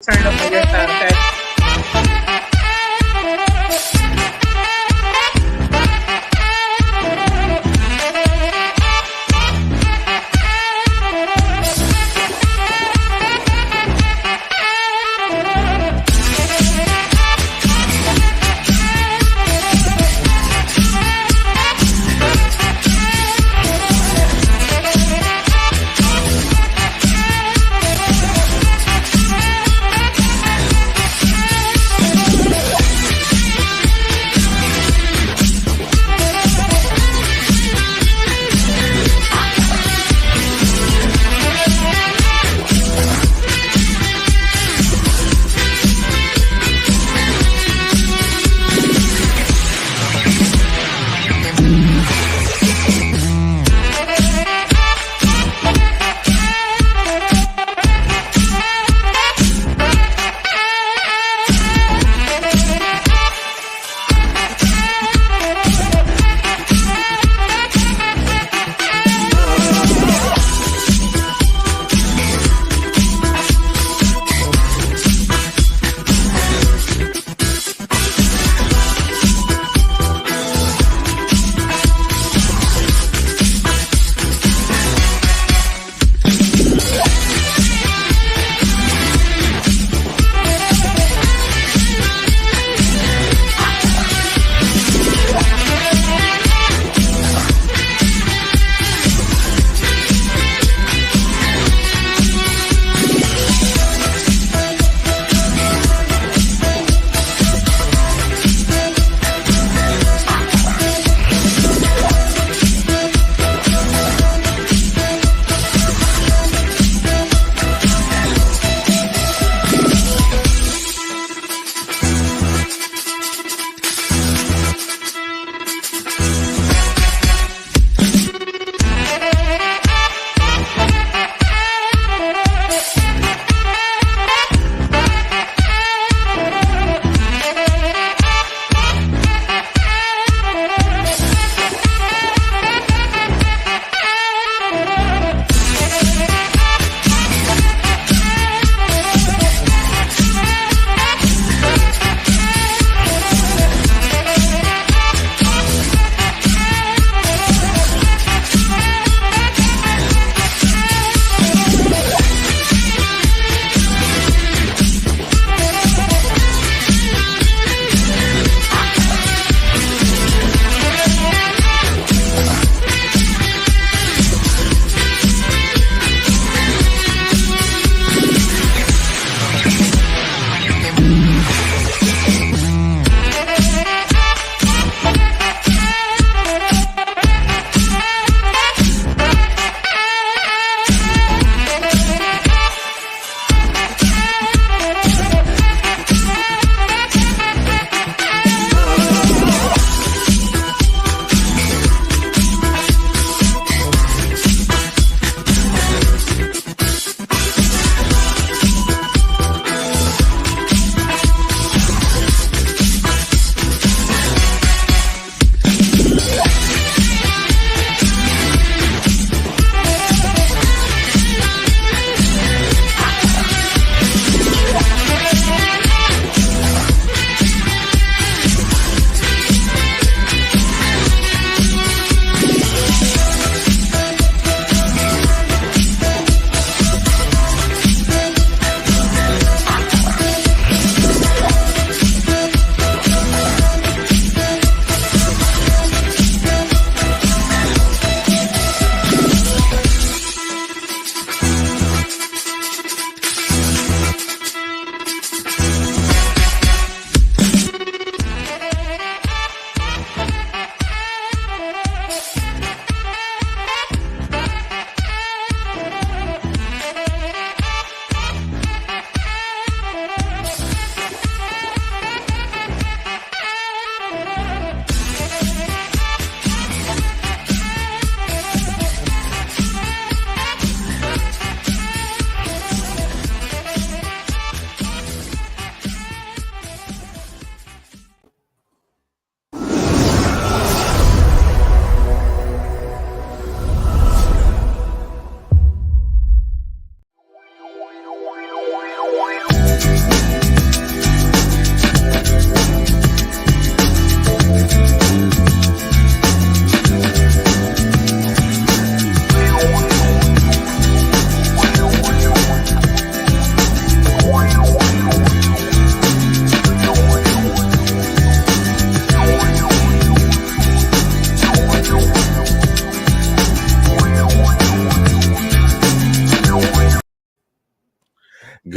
Turn off your sound effects.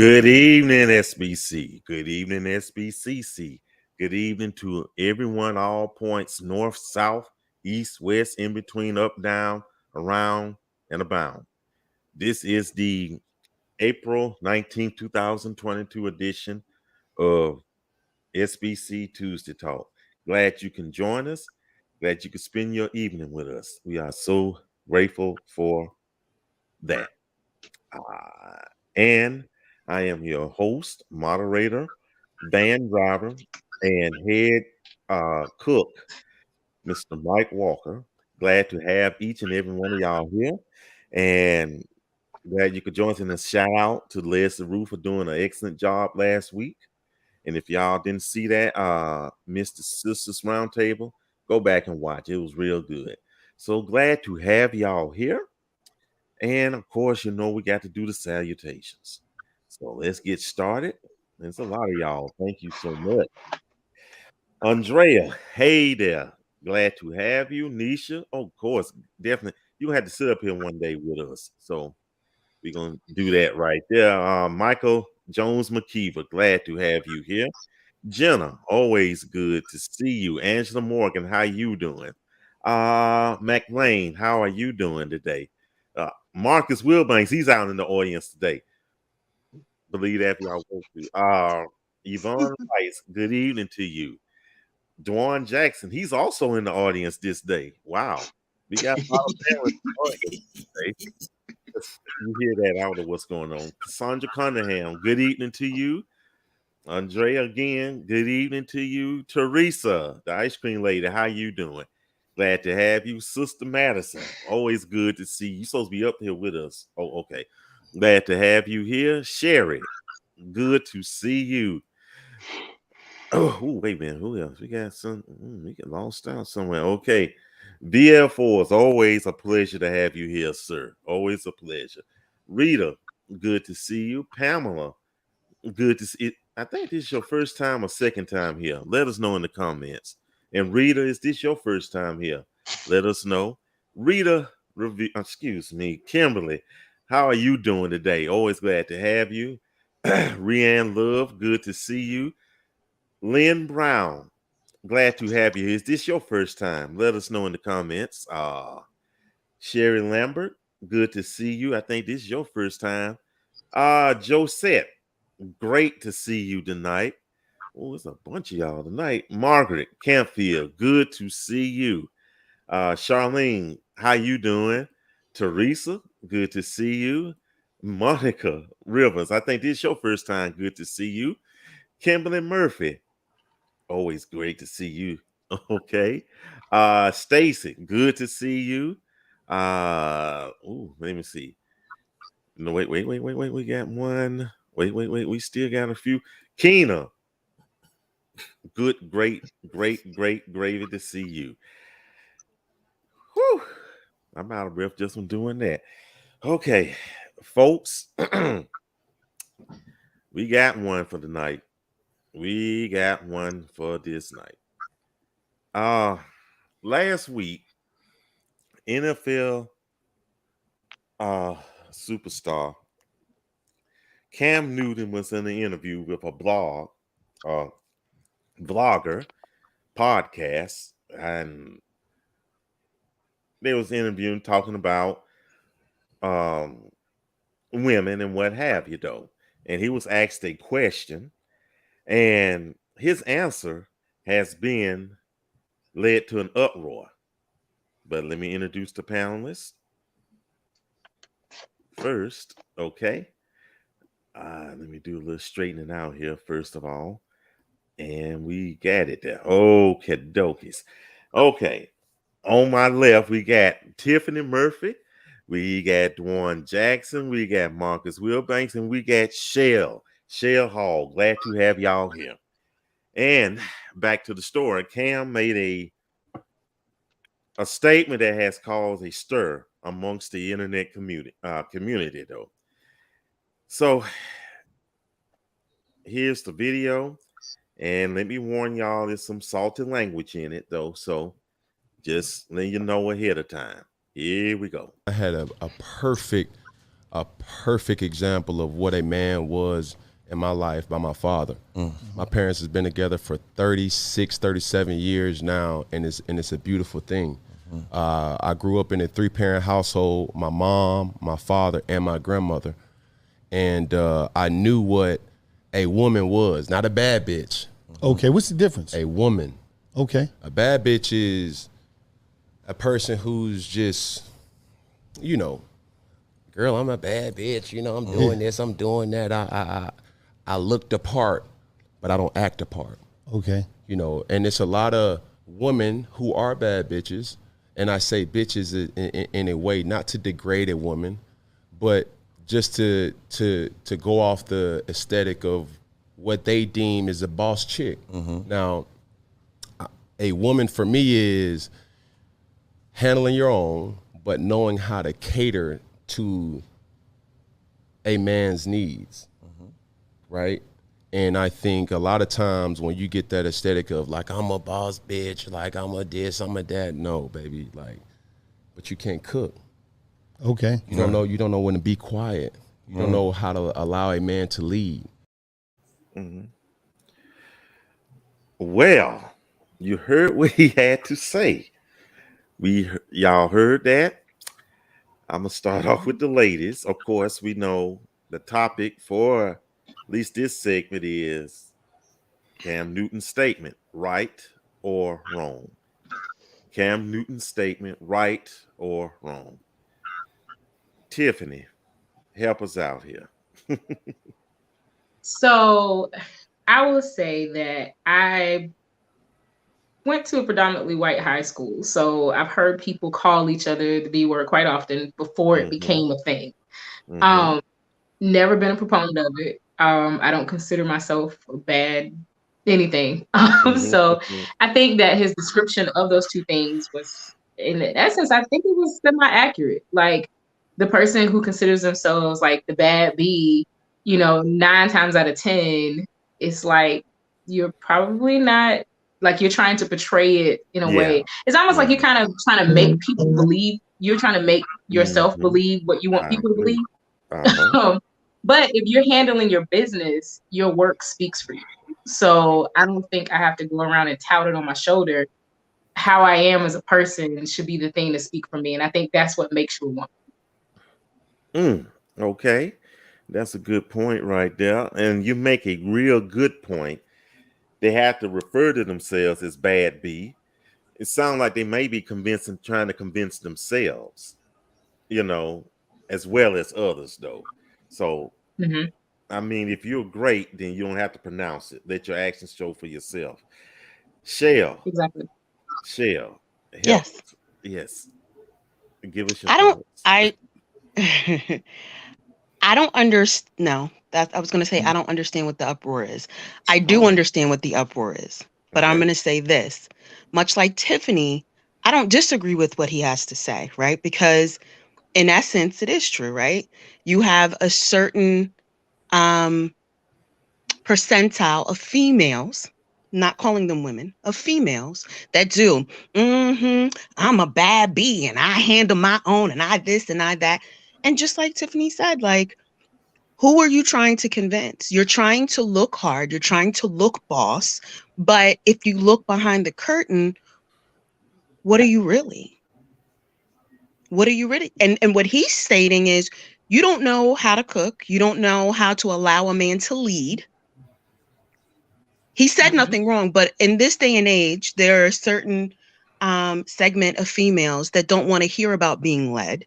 Good evening, SBC. Good evening, SBCC. Good evening to everyone, all points, north, south, east, west, in between, up, down, around, and abound. This is the April 19th, 2022 edition of SBC Tuesday Talk. Glad you can join us. Glad you could spend your evening with us. We are so grateful for that. And I am your host, moderator, van driver, and head cook, Mr. Mike Walker. Glad to have each and every one of y'all here. And glad you could join us in a shout out to Les Roof for doing an excellent job last week. And if y'all didn't see that, Mr. Sisters Roundtable, go back and watch. It was real good. So glad to have y'all here. And of course, we got to do the salutations. So let's get started. There's a lot of y'all. Thank you so much. Andrea, hey there. Glad to have you. Nisha, oh, of course, definitely. You had to sit up here one day with us. So we're going to do that right there. Michael Jones McKeever, glad to have you here. Jenna, always good to see you. Angela Morgan, how you doing? McLean, how are you doing today? Marcus Wilbanks, he's out in the audience today. Believe that if y'all want to. Yvonne Rice, good evening to you. Dwan Jackson, he's also in the audience this day. Wow. We got a lot of parents in the audience today. You hear that? I don't know what's going on. Cassandra Cunningham, good evening to you. Andrea again, good evening to you. Teresa, the ice cream lady, how you doing? Glad to have you. Sister Madison, always good to see you. You're supposed to be up here with us. Oh, okay. Glad to have you here. Sherry, good to see you. Oh, wait a minute. Who else? We got some. We get lost out somewhere. Okay. BL4 is always a pleasure to have you here, sir. Always a pleasure. Rita, good to see you. Pamela, good to see it. I think this is your first time or second time here. Let us know in the comments. And Rita, is this your first time here? Let us know. Rita, excuse me, Kimberly, how are you doing today? Always glad to have you. Rianne Love, good to see you. Lynn Brown, glad to have you. Is this your first time? Let us know in the comments. Sherry Lambert, good to see you. I think this is your first time. Josette, great to see you tonight. Oh, it's a bunch of y'all tonight. Margaret Campfield, good to see you. Charlene, how you doing? Teresa, good to see you. Monica Rivers, I think this is your first time. Good to see you. Kimberly Murphy, always great to see you. Okay. Stacy, good to see you. Let me see. No, wait. We got one. Wait. We still got a few. Keena, good, great gravy to see you. Whew. I'm out of breath just from doing that. Okay, folks, we got one for tonight. We got one for this night. Last week, NFL superstar Cam Newton was in an interview with a vlogger podcast, and they was interviewing talking about women and what have you, though. And he was asked a question, and his answer has been led to an uproar. But let me introduce the panelists first, okay? Let me do a little straightening out here, first of all. And we got it there. Okay, dokies. Okay. On my left, we got Tiffany Murphy. We got Dwan Jackson. We got Marcus Wilbanks. And we got Shell Hall. Glad to have y'all here. And back to the story. Cam made a statement that has caused a stir amongst the internet community, though. So here's the video. And let me warn y'all, there's some salty language in it, though. So just let you know ahead of time. Here we go. I had a perfect a perfect example of what a man was in my life by my father. My parents has been together for 36, 37 years now, and it's a beautiful thing. I grew up in a 3-parent household, my mom, my father, and my grandmother. And I knew what a woman was, not a bad bitch. Okay, what's the difference? A woman. Okay. A bad bitch is a person who's just, you know, girl, I'm a bad bitch. You know, I'm doing this, I'm doing that. I look the part, but I don't act the part. Okay. You know, and it's a lot of women who are bad bitches, and I say bitches in a way not to degrade a woman, but just to go off the aesthetic of what they deem is a boss chick. Now, a woman for me is handling your own, but knowing how to cater to a man's needs, right? And I think a lot of times when you get that aesthetic of like, I'm a boss bitch, like I'm a this, I'm a that, no, baby, like, but you can't cook. Okay. You don't know when to be quiet. You don't know how to allow a man to lead. Well, you heard what he had to say. Y'all heard that? I'm gonna start off with the ladies. Of course, we know the topic for at least this segment is Cam Newton's statement, right or wrong? Cam Newton's statement, right or wrong? Tiffany, help us out here. So I will say that I went to a predominantly white high school. So I've heard people call each other the B word quite often before it became a thing. Never been a proponent of it. I don't consider myself a bad anything. So I think that his description of those two things was, in essence, I think it was semi-accurate. Like the person who considers themselves like the bad B, 9 times out of 10, it's like you're probably not, like you're trying to portray it in a way. It's almost like you're kind of trying to make people believe, you're trying to make yourself believe what you want people to believe. But if you're handling your business, your work speaks for you. So I don't think I have to go around and tout it on my shoulder. How I am as a person should be the thing to speak for me. And I think that's what makes you a woman. Okay. That's a good point right there. And you make a real good point. They have to refer to themselves as bad B. It sounds like they may be trying to convince themselves, as well as others, though. So, I mean, if you're great, then you don't have to pronounce it. Let your actions show for yourself. Shell. Exactly. Shell. Help. Yes. Yes. Give us your thoughts. I don't understand. No, I was going to say, I don't understand what the uproar is. I do understand what the uproar is, but I'm going to say this, much like Tiffany, I don't disagree with what he has to say, right? Because in essence, it is true, right? You have a certain percentile of females, not calling them women, of females that do, I'm a bad bee and I handle my own and I this and I that. And just like Tiffany said, like, who are you trying to convince? You're trying to look hard. You're trying to look boss. But if you look behind the curtain, what are you really? What are you really? And what he's stating is, you don't know how to cook. You don't know how to allow a man to lead. He said nothing wrong, but in this day and age, there are a certain segment of females that don't want to hear about being led,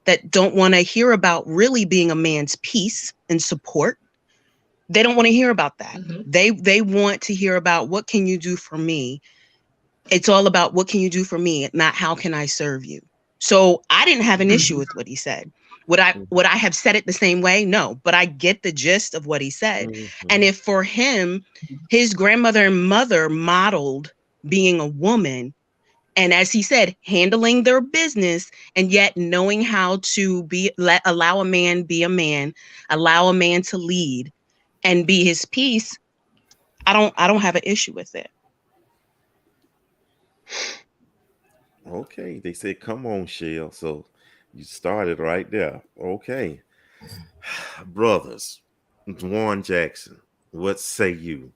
that don't want to hear about really being a man's peace and support. They don't want to hear about that. They want to hear about, what can you do for me? It's all about, what can you do for me, not how can I serve you? So I didn't have an issue with what he said. Would I have said it the same way? No, but I get the gist of what he said. And if for him, his grandmother and mother modeled being a woman, and as he said, handling their business, and yet knowing how to allow a man be a man, allow a man to lead and be his peace, I don't have an issue with it. Okay, they said, come on, Shell. So you started right there. Okay. Brothers, Dwan Jackson, what say you?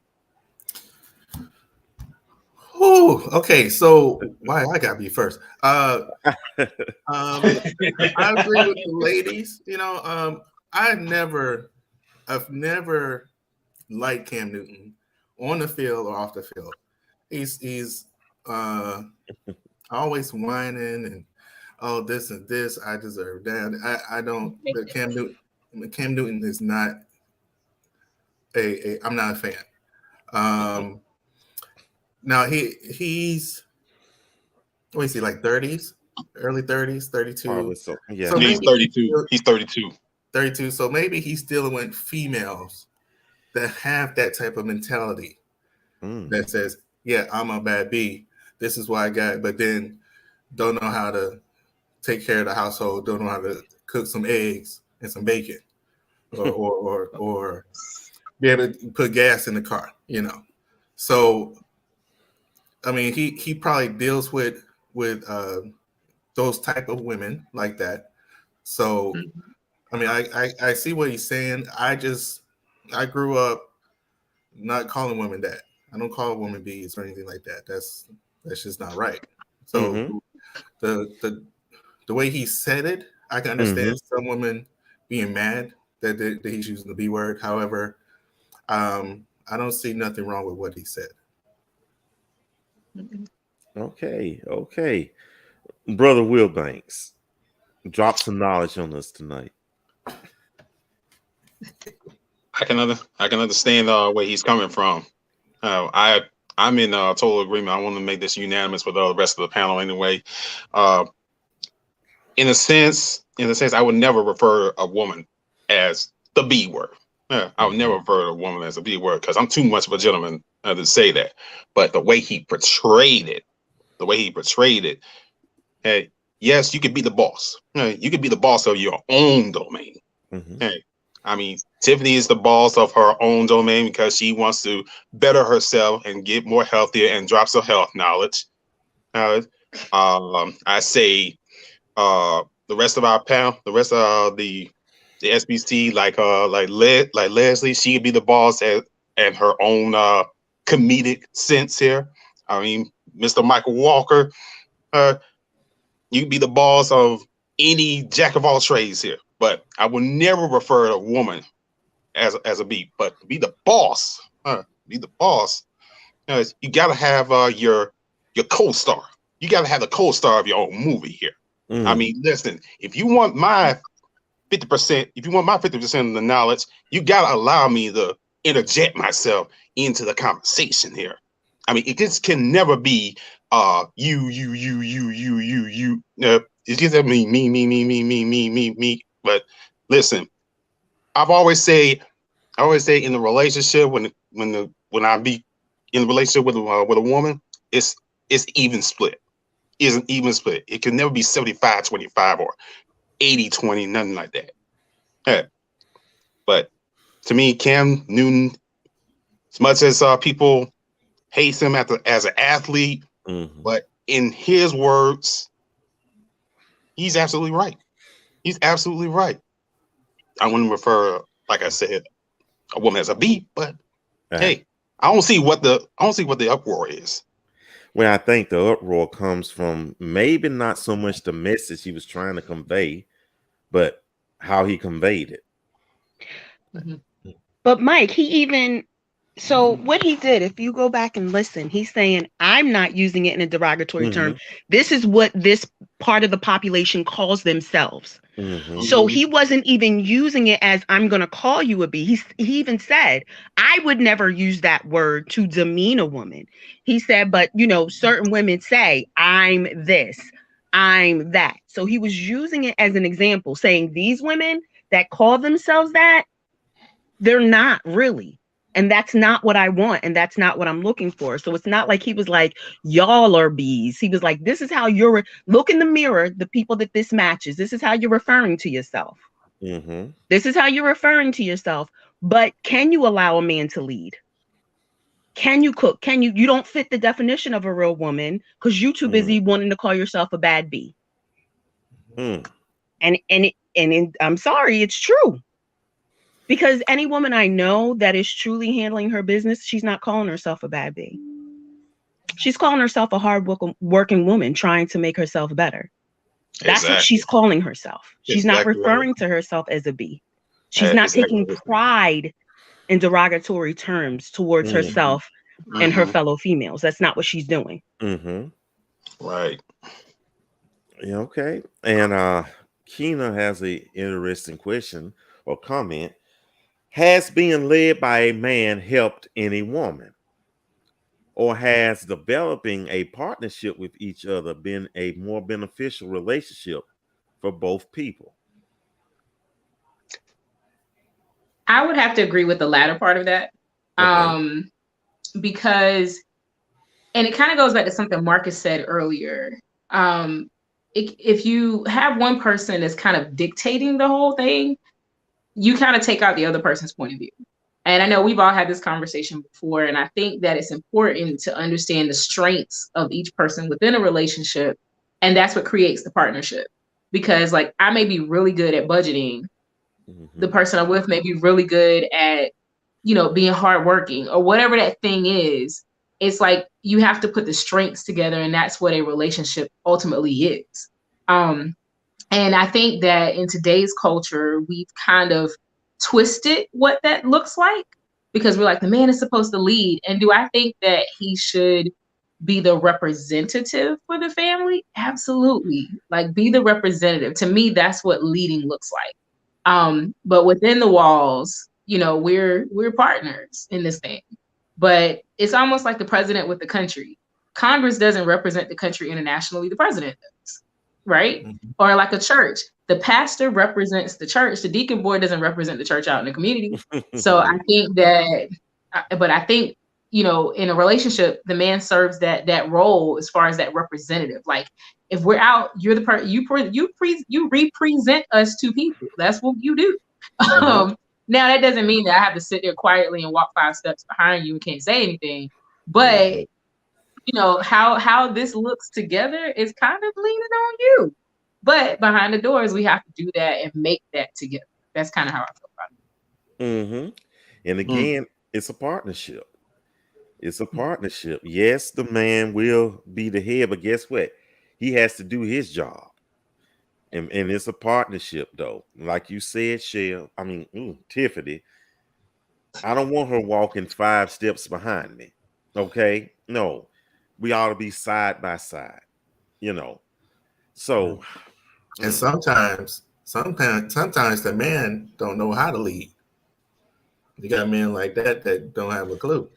Oh, okay. So why I gotta be first? I agree with the ladies. You know, I've never liked Cam Newton on the field or off the field. He's always whining and this and this. I deserve that. I don't. But Cam Newton is not I'm not a fan. Now he's what is he, like 30s, early 30s, 32. So, yeah, so he's 32. He's 32. 32. So maybe he's dealing with females that have that type of mentality that says, yeah, I'm a bad B. This is what I got, but then don't know how to take care of the household, don't know how to cook some eggs and some bacon, or be able to put gas in the car, you know. So I mean, he probably deals with those type of women like that. So, I mean, I see what he's saying. I grew up not calling women that. I don't call women bees or anything like that. That's just not right. So the way he said it, I can understand some women being mad that he's using the B word. However, I don't see nothing wrong with what he said. Okay. Brother Will Banks, drop some knowledge on us tonight. I can understand where he's coming from. I'm in total agreement. I want to make this unanimous with the rest of the panel anyway. In a sense, I would never refer a woman as the B word. I would never refer to a woman as a B word because I'm too much of a gentleman to say that. But the way he portrayed it, hey, yes, you could be the boss. You could be the boss of your own domain. Hey, I mean, Tiffany is the boss of her own domain because she wants to better herself and get more healthier and drops her health knowledge. I say the rest of our panel, the rest of the SBC, like Leslie, she could be the boss and her own comedic sense here. I mean, Mr. Michael Walker, you can be the boss of any jack of all trades here. But I will never refer to a woman as a B, but be the boss. Be the boss. You gotta have your co-star. You gotta have the co-star of your own movie here. I mean, listen, if you want my 50%, if you want my 50% of the knowledge, you gotta allow me to interject myself into the conversation here. I mean, it just can never be you. It's just me. But listen, I always say in the relationship when I be in a relationship with a woman, it's even split. It's an even split. It can never be 75-25 or 80-20, nothing like that. Yeah. But to me, Cam Newton, as much as people hate him as an athlete, but in his words, he's absolutely right. He's absolutely right. I wouldn't refer, like I said, a woman as a B, but hey, I don't see what the uproar is. Well, I think the uproar comes from maybe not so much the message he was trying to convey, but how he conveyed it. But Mike, so what he did, if you go back and listen, he's saying, I'm not using it in a derogatory term. This is what this part of the population calls themselves. So he wasn't even using it as I'm going to call you a B. He even said, I would never use that word to demean a woman. He said, but certain women say, I'm this, I'm that. So he was using it as an example, saying these women that call themselves that, they're not really. And that's not what I want. And that's not what I'm looking for. So it's not like he was like, y'all are bees. He was like, this is how you're, look in the mirror, the people that this matches. This is how you're referring to yourself. This is how you're referring to yourself. But can you allow a man to lead? Can you cook? You don't fit the definition of a real woman because you're too busy wanting to call yourself a bad bee. And I'm sorry, it's true. Because any woman I know that is truly handling her business, she's not calling herself a bad bee. She's calling herself a hard working woman trying to make herself better. That's what she's calling herself. She's not referring to herself as a bee. She's not taking pride in derogatory terms towards herself and her fellow females. That's not what she's doing. Right. Yeah, okay. And Keena has an interesting question or comment. Has being led by a man helped any woman? Or has developing a partnership with each other been a more beneficial relationship for both people? I would have to agree with the latter part of that. Okay. Because, and it kind of goes back to something Marcus said earlier. If you have one person that's kind of dictating the whole thing, you kind of take out the other person's point of view. And I know we've all had this conversation before, and I think that it's important to understand the strengths of each person within a relationship, and that's what creates the partnership. Because like I may be really good at budgeting, the person I'm with may be really good at, being hardworking or whatever that thing is. It's like you have to put the strengths together, and that's what a relationship ultimately is. And I think that in today's culture, we've kind of twisted what that looks like, because we're like, the man is supposed to lead. And do I think that he should be the representative for the family? Absolutely. Like, be the representative. To me, that's what leading looks like. But within the walls, we're partners in this thing. But it's almost like the president with the country. Congress doesn't represent the country internationally, the president does, right? Or like a church. The pastor represents the church. The deacon board doesn't represent the church out in the community. So I think that, in a relationship, the man serves that role as far as that representative. Like, if we're out, you're the person, you represent us to people. That's what you do. Now that doesn't mean that I have to sit there quietly and walk 5 steps behind you and can't say anything. But how this looks together is kind of leaning on you. But behind the doors, we have to do that and make that together. That's kind of how I feel about it. And again, it's a partnership. It's a partnership. Yes, the man will be the head, but guess what? He has to do his job. And it's a partnership, though. Like you said, Tiffany, I don't want her walking 5 steps behind me. Okay? No. We ought to be side by side. So, and sometimes the man don't know how to lead. You got men like that don't have a clue.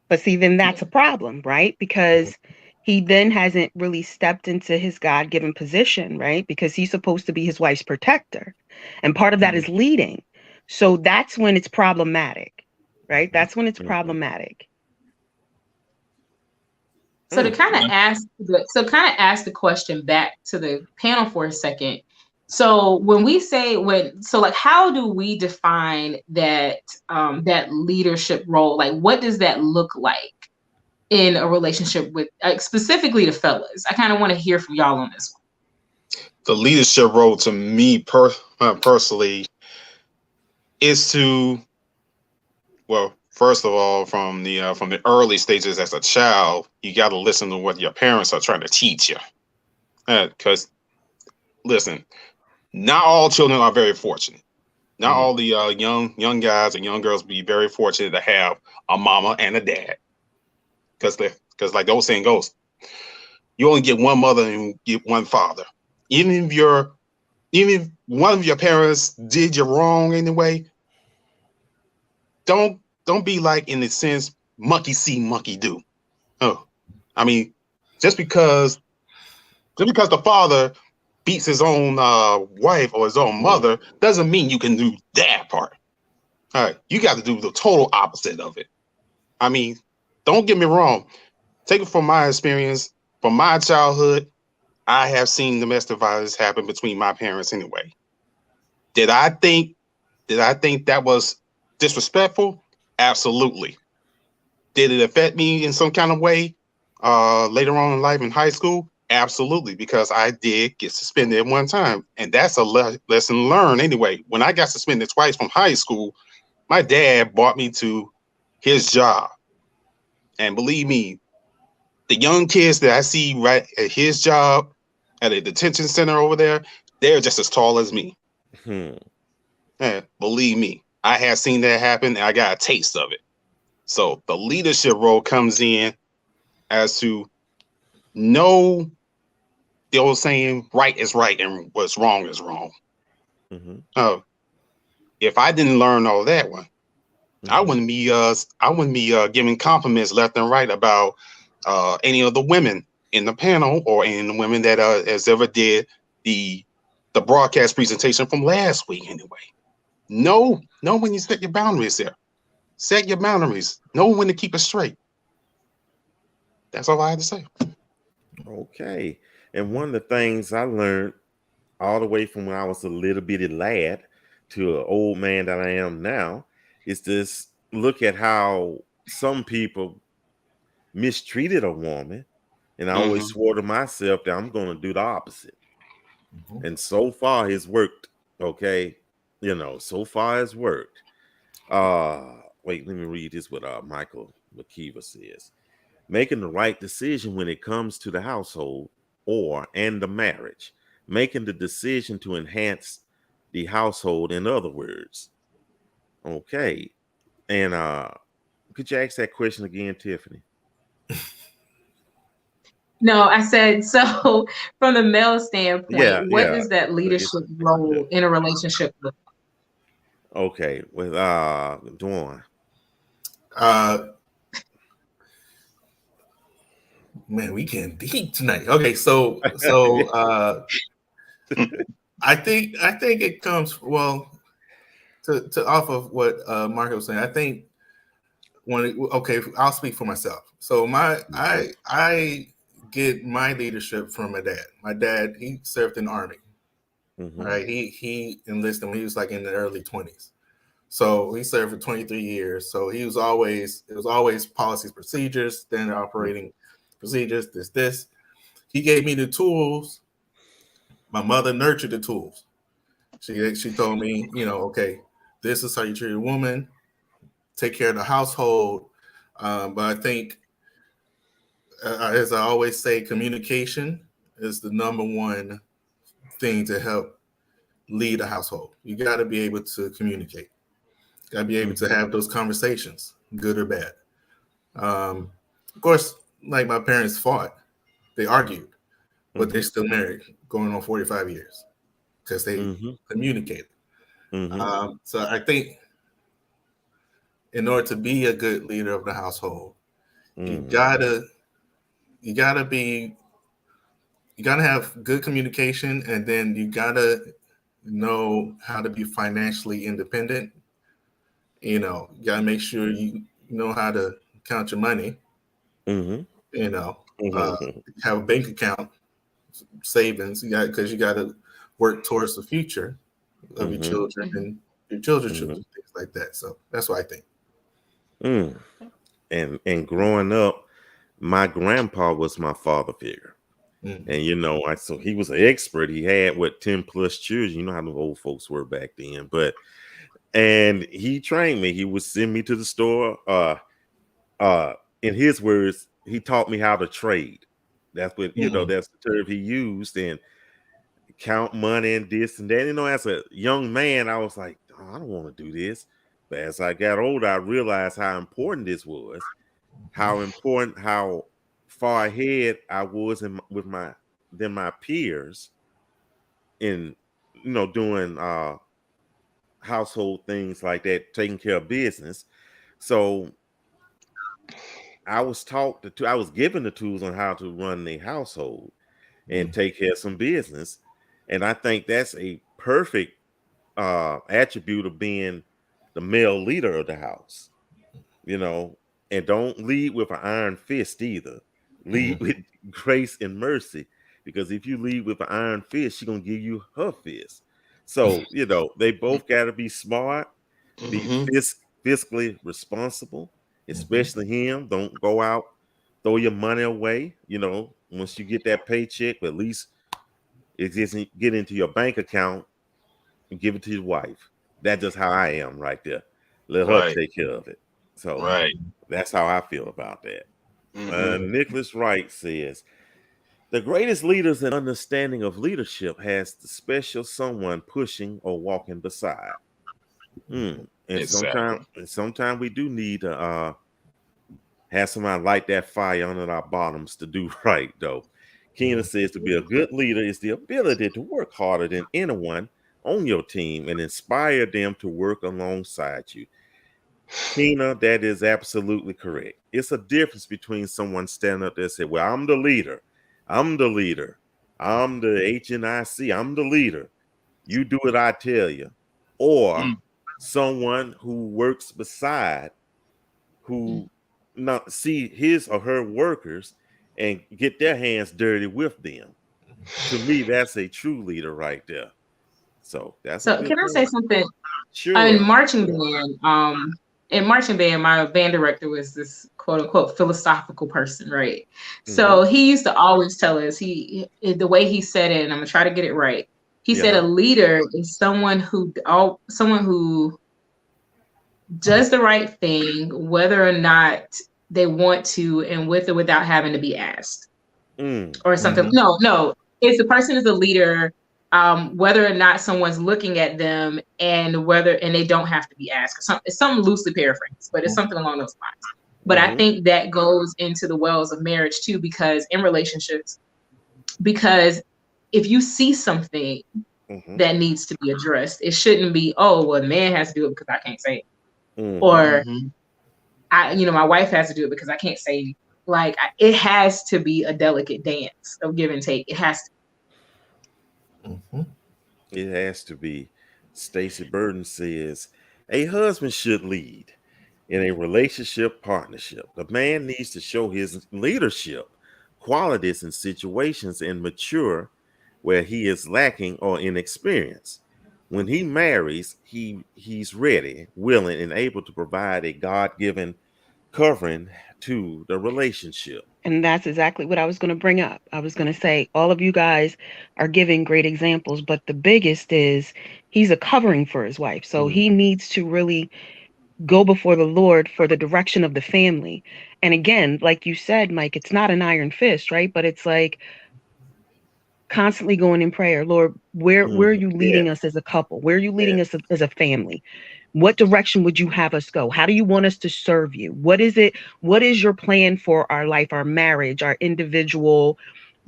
But see, then that's a problem, right? Because he then hasn't really stepped into his God-given position, right? Because he's supposed to be his wife's protector. And part of that is leading. So that's when it's problematic, right? That's when it's problematic. So to kind of ask the question back to the panel for a second. So when we say how do we define that that leadership role? Like, what does that look like in a relationship with specifically the fellas? I kind of want to hear from y'all on this one. The leadership role to me personally is to, first of all, from the early stages as a child, you got to listen to what your parents are trying to teach you. Because, listen, not all children are very fortunate. Not all the young guys and young girls be very fortunate to have a mama and a dad. Because like the old saying goes, you only get one mother and you get one father. Even if one of your parents did you wrong anyway, don't be like, in a sense, monkey see, monkey do. Just because the father beats his own wife or his own mother doesn't mean you can do that part. All right, you got to do the total opposite of it. Don't get me wrong. Take it from my experience, from my childhood, I have seen domestic violence happen between my parents anyway. Did I think that was disrespectful? Absolutely. Did it affect me in some kind of way later on in life in high school? Absolutely, because I did get suspended one time, and that's a lesson learned. Anyway, when I got suspended twice from high school, my dad brought me to his job, and believe me, the young kids that I see right at his job at a detention center over there, they're just as tall as me. And believe me, I have seen that happen, and I got a taste of it. So the leadership role comes in as to know the old saying, right is right and what's wrong is wrong. If I didn't learn all that one, I wouldn't be giving compliments left and right about any of the women in the panel or any of the women that has ever did the broadcast presentation from last week. Anyway, know when you set your boundaries there. Set your boundaries. Know when to keep it straight. That's all I had to say. Okay. And one of the things I learned all the way from when I was a little bitty lad to an old man that I am now is this: look at how some people mistreated a woman. And I always swore to myself that I'm going to do the opposite. And so far it's worked. Okay. So far it's worked. Wait, let me read this what Michael McKeever says. Making the right decision when it comes to the household and the marriage. Making the decision to enhance the household, in other words. Okay. And could you ask that question again, Tiffany? No, I said, so from the male standpoint, what does that leadership role in a relationship look like? Okay, with Dwan. Man, we getting deep tonight. Okay, so I think it comes to off of what Marco was saying. I think I'll speak for myself. So I get my leadership from my dad. My dad, he served in the Army. Right? He enlisted when he was like in the early 20s. So he served for 23 years. So it was always policies, procedures, standard operating procedures, this. He gave me the tools. My mother nurtured the tools. She told me, okay, this is how you treat a woman, take care of the household. But I think, as I always say, communication is the number one thing to help lead a household. You got to be able to communicate. You got to be able to have those conversations, good or bad. Of course, like my parents fought, they argued, but they're still married, going on 45 years because they communicated. So I think in order to be a good leader of the household, you gotta have good communication, and then you gotta know how to be financially independent. You gotta make sure you know how to count your money. Have a bank account, savings. Because you got to work towards the future of your children and your children's children, things like that. So that's what I think. And growing up, my grandpa was my father figure. And so he was an expert. He had 10 plus children. You know how the old folks were back then. And he trained me. He would send me to the store. In his words, he taught me how to trade. That's what that's the term he used, and count money and this and that. As a young man, I was like, oh, I don't want to do this. But as I got older, I realized how important this was, how far ahead I was than my peers in doing household things like that, taking care of business. So I was I was given the tools on how to run the household and take care of some business. And I think that's a perfect attribute of being the male leader of the house, and don't lead with an iron fist either. Lead with grace and mercy, because if you lead with an iron fist, she's going to give you her fist. So, they both got to be smart, be fiscally responsible, especially him. Don't go out, throw your money away, Once you get that paycheck, at least it doesn't get into your bank account and give it to your wife. That's just how I am right there. Let her take care of it. So that's how I feel about that. Nicholas Wright says, the greatest leaders in understanding of leadership has the special someone pushing or walking beside. And sometimes we do need to have somebody light that fire under our bottoms to do right, though. Keena says to be a good leader is the ability to work harder than anyone on your team and inspire them to work alongside you. Keena, that is absolutely correct. It's a difference between someone standing up there and saying, well, I'm the leader. I'm the leader. I'm the HNIC. I'm the leader. You do what I tell you. Or someone who works beside, who not see his or her workers and get their hands dirty with them. To me, that's a true leader right there. So that's so. Can I say something? Sure. In marching band, my band director was this quote unquote philosophical person, right? So he used to always tell us, the way he said it, and I'm gonna try to get it right. He said a leader is someone who does the right thing, whether or not they want to, and with or without having to be asked, or something. No, if the person is a leader, whether or not someone's looking at them, and they don't have to be asked. It's something loosely paraphrased, but it's something along those lines. But I think that goes into the wells of marriage too, because in relationships, because if you see something that needs to be addressed, it shouldn't be, oh, well, the man has to do it because I can't say it. Or my wife has to do it because I can't say, like, it has to be a delicate dance of give and take. It has to. It has to be. Stacey Burton says, a husband should lead in a relationship partnership. The man needs to show his leadership qualities in situations and mature where he is lacking or inexperienced. When he marries, he's ready, willing, and able to provide a God-given covering to the relationship. And that's exactly what I was going to bring up. I was going to say, all of you guys are giving great examples, but the biggest is he's a covering for his wife. So he needs to really go before the Lord for the direction of the family. And again, like you said, Mike, it's not an iron fist, right? But it's like constantly going in prayer. Lord, where are you leading us as a couple? Where are you leading us as a family? What direction would you have us go? How do you want us to serve you? What is it? What is your plan for our life, our marriage, our individual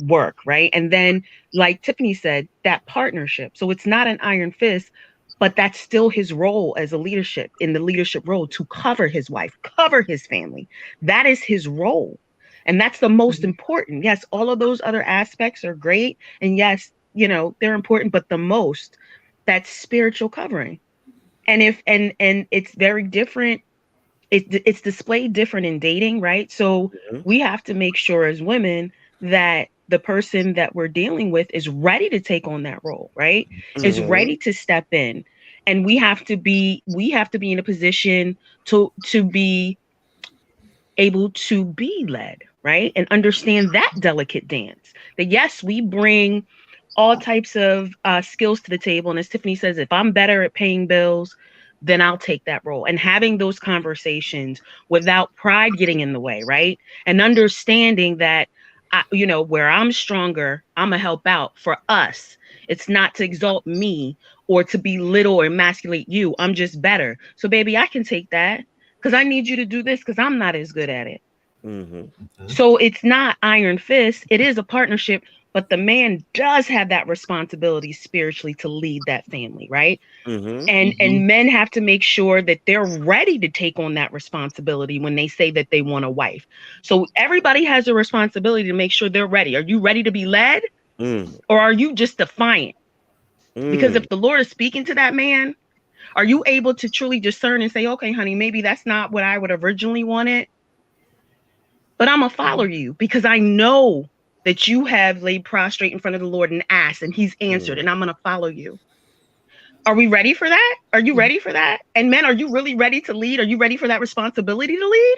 work, right? And then, like Tiffany said, that partnership. So it's not an iron fist, but that's still his role as a leadership, in the leadership role, to cover his wife, cover his family. That is his role. And that's the most important. Yes, all of those other aspects are great. And yes, they're important, but the most, that's spiritual covering. And it's very different. It's displayed different in dating, right? So we have to make sure as women that the person that we're dealing with is ready to take on that role, right? Is ready to step in. And we have to be in a position to be able to be led, right? And understand that delicate dance. That yes, we bring all types of skills to the table. And as Tiffany says, if I'm better at paying bills, then I'll take that role. And having those conversations without pride getting in the way, right? And understanding that, where I'm stronger, I'm going to help out for us. It's not to exalt me or to belittle or emasculate you. I'm just better. So baby, I can take that because I need you to do this because I'm not as good at it. So it's not iron fist. It is a partnership, but the man does have that responsibility spiritually to lead that family, right? And men have to make sure that they're ready to take on that responsibility when they say that they want a wife. So everybody has a responsibility to make sure they're ready. Are you ready to be led? Or are you just defiant? Because if the Lord is speaking to that man, are you able to truly discern and say, okay, honey, maybe that's not what I would originally wanted, but I'm going to follow you because I know that you have laid prostrate in front of the Lord and asked, and he's answered, and I'm going to follow you. Are we ready for that? Are you ready for that? And men, are you really ready to lead? Are you ready for that responsibility to lead?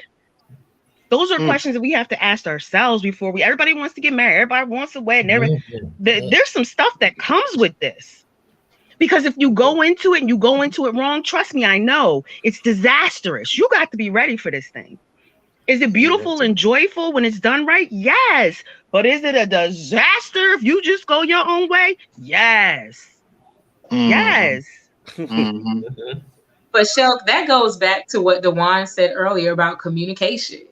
Those are questions that we have to ask ourselves before everybody wants to get married. Everybody wants a wedding. There's some stuff that comes with this. Because if you go into it and you go into it wrong, trust me, I know it's disastrous. You got to be ready for this thing. Is it beautiful and joyful when it's done right? Yes. But is it a disaster if you just go your own way? Yes. Yes. But Shelk, that goes back to what Dewan said earlier about communication.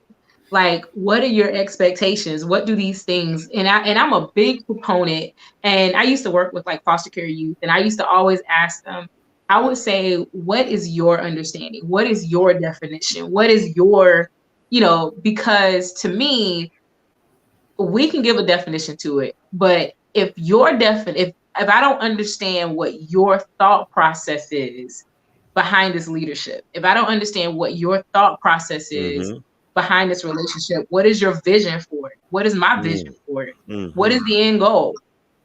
Like, what are your expectations? What do these things? And I'm a big proponent. And I used to work with like foster care youth, and I used to always ask them. I would say, what is your understanding? What is your definition? What is your, because to me, we can give a definition to it, but if if I don't understand what your thought process is behind this leadership, if I don't understand what your thought process is behind this relationship, what is your vision for it? What is my vision for it? What is the end goal?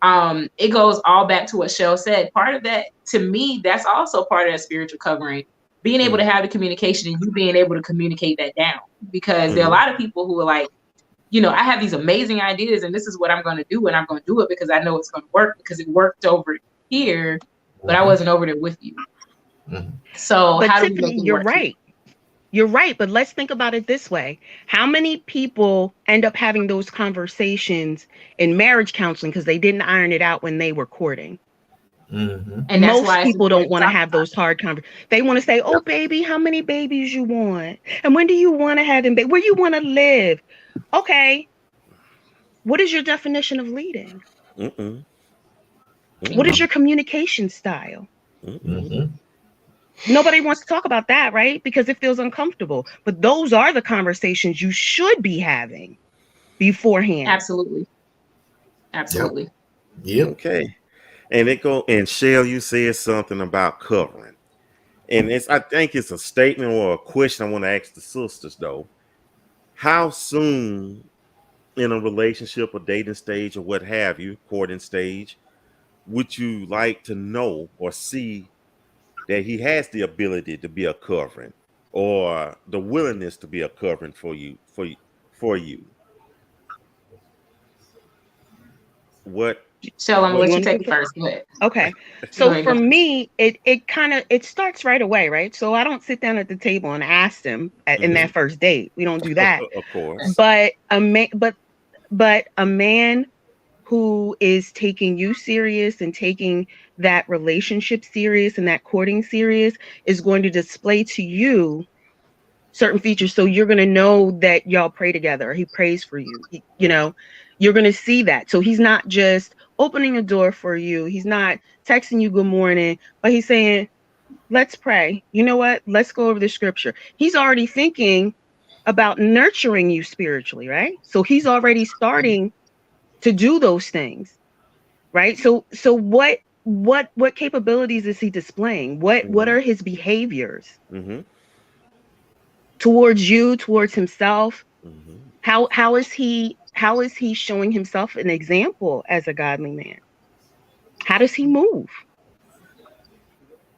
It goes all back to what Shell said. Part of that, to me, that's also part of that spiritual covering, being able to have the communication and you being able to communicate that down. Because there are a lot of people who are like, I have these amazing ideas and this is what I'm going to do, and I'm going to do it because I know it's going to work because it worked over here, but I wasn't over there with you. So but how Tiffany, do we make it you're work right. You're right, but let's think about it this way. How many people end up having those conversations in marriage counseling because they didn't iron it out when they were courting? And most people don't want to have those hard conversations. They want to say, oh, baby, how many babies you want? And when do you want to have them? Where you want to live? Okay. What is your definition of leading? What is your communication style? Nobody wants to talk about that, right? Because it feels uncomfortable. But those are the conversations you should be having beforehand. Absolutely. Absolutely. Yep. Okay. And Shell, you said something about covering. And I think it's a statement or a question I want to ask the sisters though. How soon in a relationship or dating stage or what have you, courting stage, would you like to know or see that he has the ability to be a covering or the willingness to be a covering for you? What? Shell, I'm gonna let you take it first. Go ahead. Okay. So for me, it starts right away, right? So I don't sit down at the table and ask them in that first date. We don't do that. Of course. But a man who is taking you serious and taking that relationship serious and that courting serious is going to display to you certain features. So you're going to know that y'all pray together. He prays for you. You're going to see that. So he's not just opening a door for you. He's not texting you good morning, but he's saying, let's pray. You know what? Let's go over the scripture. He's already thinking about nurturing you spiritually, right? So he's already starting to do those things, right? So what capabilities is he displaying? What are his behaviors towards you, towards himself? How is he showing himself an example as a godly man? How does he move?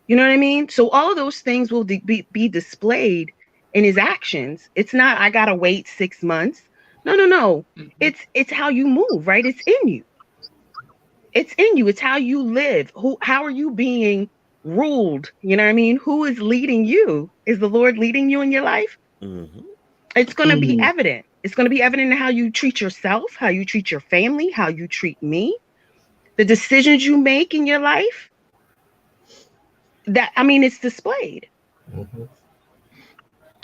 You know what I mean? So all of those things will be displayed in his actions. It's not, I gotta wait 6 months. No. It's how you move, right? It's in you. It's in you. It's how you live. How are you being ruled? You know what I mean? Who is leading you? Is the Lord leading you in your life? It's going to be evident. It's going to be evident in how you treat yourself, how you treat your family, how you treat me, the decisions you make in your life. It's displayed.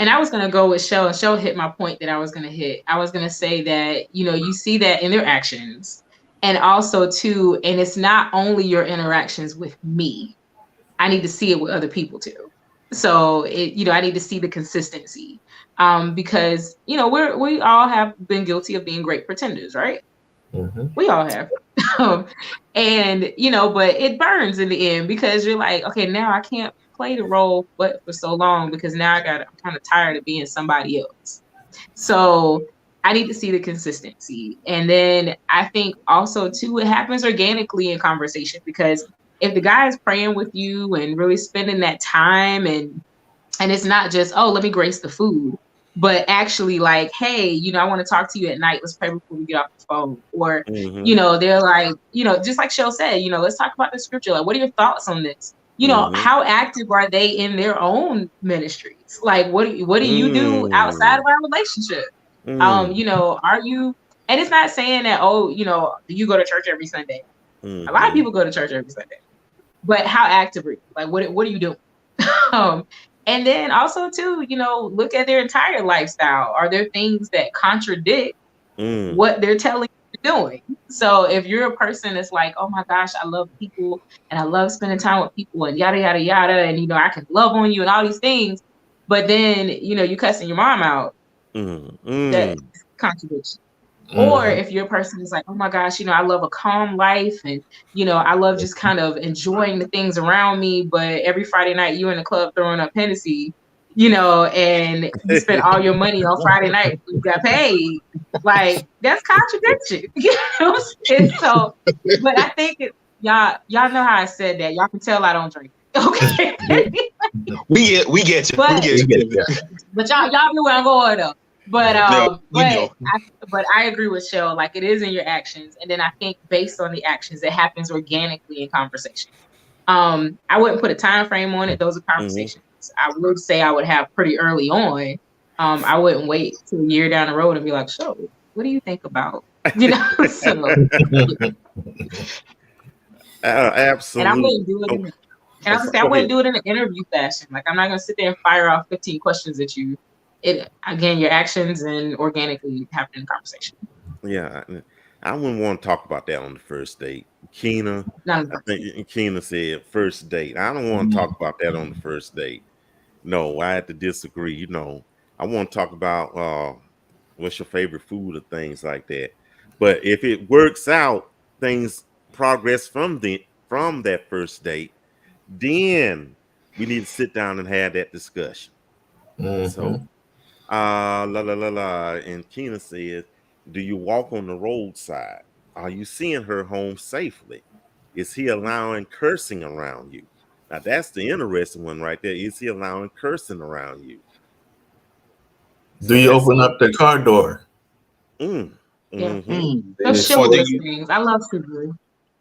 And I was going to go with Shell, and Shell hit my point that I was going to hit. I was going to say that, you see that in their actions. And also, too, and it's not only your interactions with me. I need to see it with other people, too. So, I need to see the consistency. Because, we all have been guilty of being great pretenders, right? We all have. And, but it burns in the end because you're like, okay, now I can't play the role but for so long because now I'm kind of tired of being somebody else. So I need to see the consistency. And then I think also too, it happens organically in conversation, because if the guy is praying with you and really spending that time and it's not just, oh, let me grace the food. but actually like, hey, you know, I want to talk to you at night. Let's pray before we get off the phone. Or, you know, they're like, you know, just like Shell said, you know, let's talk about the scripture. Like, what are your thoughts on this? You know, how active are they in their own ministries? Like, what do you do outside of our relationship? You know, are you, and it's not saying that, oh, you know, do you go to church every Sunday? A lot of people go to church every Sunday, but how active are you? Like, what are you doing? And then also too, you know, look at their entire lifestyle. Are there things that contradict what they're telling you you're doing? So if you're a person that's like, oh my gosh, I love people and I love spending time with people and yada, yada, yada. And, you know, I can love on you and all these things. But then, you know, you cussing your mom out. That's contradiction. Or if your person is like, oh my gosh, you know, I love a calm life and, you know, I love just kind of enjoying the things around me. But every Friday night you in the club throwing up Hennessy, you know, and you spend all your money on Friday night, you got paid. Like, that's contradiction. You know what I'm saying? So, but I think y'all know how I said that. Y'all can tell I don't drink. Okay. we get you. But, we get you. But y'all know where I'm going though. But but I agree with Shell. Like, it is in your actions, and then I think based on the actions, it happens organically in conversation. I wouldn't put a time frame on it. Those are conversations I would say I would have pretty early on. I wouldn't wait till a year down the road and be like, "So, what do you think about?" You know. So, absolutely. And I wouldn't do it. And I was say I wouldn't do it in an interview fashion. Like, I'm not gonna sit there and fire off 15 questions at you. It again, your actions and organically happen in conversation. Yeah, I wouldn't want to talk about that on the first date. Keena, I think Keena said first date. I don't want to talk about that on the first date. No, I had to disagree. You know, I want to talk about what's your favorite food or things like that. But if it works out, things progress from that first date, then we need to sit down and have that discussion. So. And Keena says, do you walk on the roadside? Are you seeing her home safely? Is he allowing cursing around you? Now that's the interesting one right there. Is he allowing cursing around you? Do you open up the car door? Those chivalrous things. I love chivalry.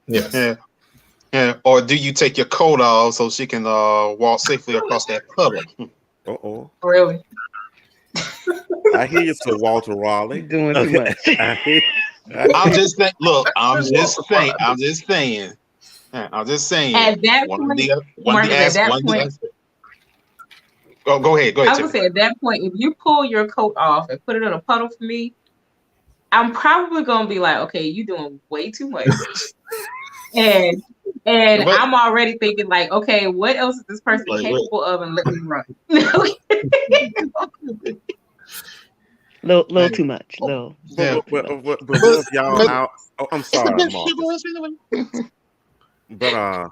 Yes. Yeah. Or do you take your coat off so she can walk safely across that puddle? Really? I hear you, Sir Walter Raleigh. Doing too much. I'm just saying. Look, I'm just saying. At that point, go ahead. I was gonna say, at that point, if you pull your coat off and put it in a puddle for me, I'm probably gonna be like, okay, you doing way too much. and I'm already thinking like, okay, what else is this person capable of, and let me run. Little too much. Yeah, but if y'all out. Oh, I'm sorry, Marcus. But